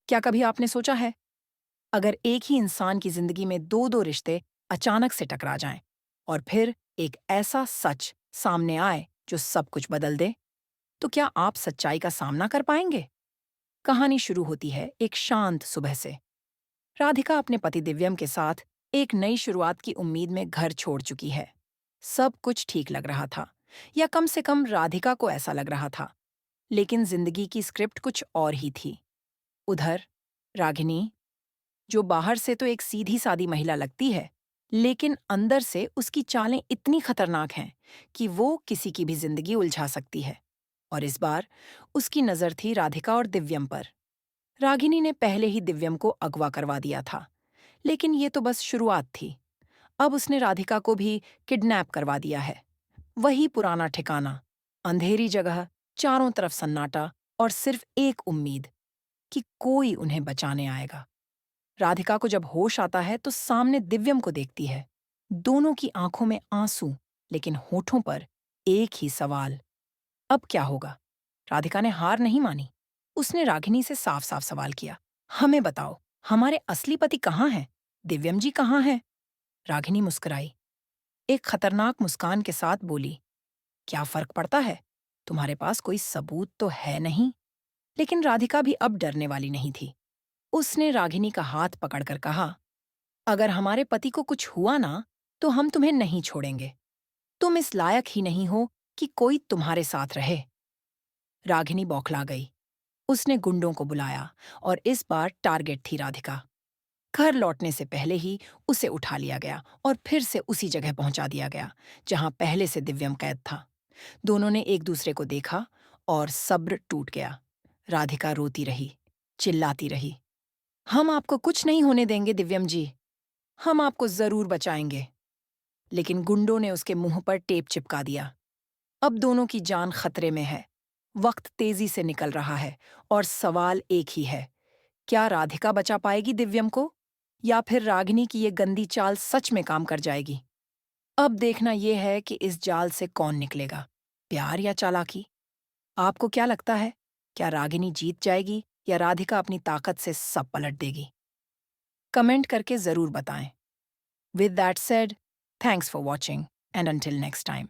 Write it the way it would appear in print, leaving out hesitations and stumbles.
क्या कभी आपने सोचा है, अगर एक ही इंसान की जिंदगी में दो दो रिश्ते अचानक से टकरा जाएं और फिर एक ऐसा सच सामने आए जो सब कुछ बदल दे, तो क्या आप सच्चाई का सामना कर पाएंगे? कहानी शुरू होती है एक शांत सुबह से। राधिका अपने पति दिव्यम के साथ एक नई शुरुआत की उम्मीद में घर छोड़ चुकी है। सब कुछ ठीक लग रहा था, या कम से कम राधिका को ऐसा लग रहा था। लेकिन जिंदगी की स्क्रिप्ट कुछ और ही थी। उधर रागिनी, जो बाहर से तो एक सीधी सादी महिला लगती है, लेकिन अंदर से उसकी चालें इतनी खतरनाक हैं कि वो किसी की भी जिंदगी उलझा सकती है। और इस बार उसकी नजर थी राधिका और दिव्यम पर। रागिनी ने पहले ही दिव्यम को अगवा करवा दिया था, लेकिन ये तो बस शुरुआत थी। अब उसने राधिका को भी किडनैप करवा दिया है। वही पुराना ठिकाना, अंधेरी जगह, चारों तरफ सन्नाटा और सिर्फ एक उम्मीद कि कोई उन्हें बचाने आएगा। राधिका को जब होश आता है तो सामने दिव्यम को देखती है। दोनों की आंखों में आंसू, लेकिन होठों पर एक ही सवाल, अब क्या होगा? राधिका ने हार नहीं मानी। उसने रागिनी से साफ साफ सवाल किया, हमें बताओ, हमारे असली पति कहाँ हैं? दिव्यम जी कहाँ हैं? रागिनी मुस्कुराई, एक खतरनाक मुस्कान के साथ बोली, क्या फर्क पड़ता है? तुम्हारे पास कोई सबूत तो है नहीं। लेकिन राधिका भी अब डरने वाली नहीं थी। उसने रागिनी का हाथ पकड़कर कहा, अगर हमारे पति को कुछ हुआ ना, तो हम तुम्हें नहीं छोड़ेंगे। तुम इस लायक ही नहीं हो कि कोई तुम्हारे साथ रहे। रागिनी बौखला गई। उसने गुंडों को बुलाया और इस बार टारगेट थी राधिका। घर लौटने से पहले ही उसे उठा लिया गया और फिर से उसी जगह पहुंचा दिया गया जहां पहले से दिव्यम कैद था। दोनों ने एक दूसरे को देखा और सब्र टूट गया। राधिका रोती रही, चिल्लाती रही, हम आपको कुछ नहीं होने देंगे दिव्यम जी, हम आपको जरूर बचाएंगे। लेकिन गुंडों ने उसके मुंह पर टेप चिपका दिया। अब दोनों की जान खतरे में है। वक्त तेजी से निकल रहा है और सवाल एक ही है, क्या राधिका बचा पाएगी दिव्यम को, या फिर रागिनी की ये गंदी चाल सच में काम कर जाएगी? अब देखना यह है कि इस जाल से कौन निकलेगा, प्यार या चालाकी? आपको क्या लगता है, क्या रागिनी जीत जाएगी या राधिका अपनी ताकत से सब पलट देगी? कमेंट करके जरूर बताएं। With that said, thanks for watching and until next time.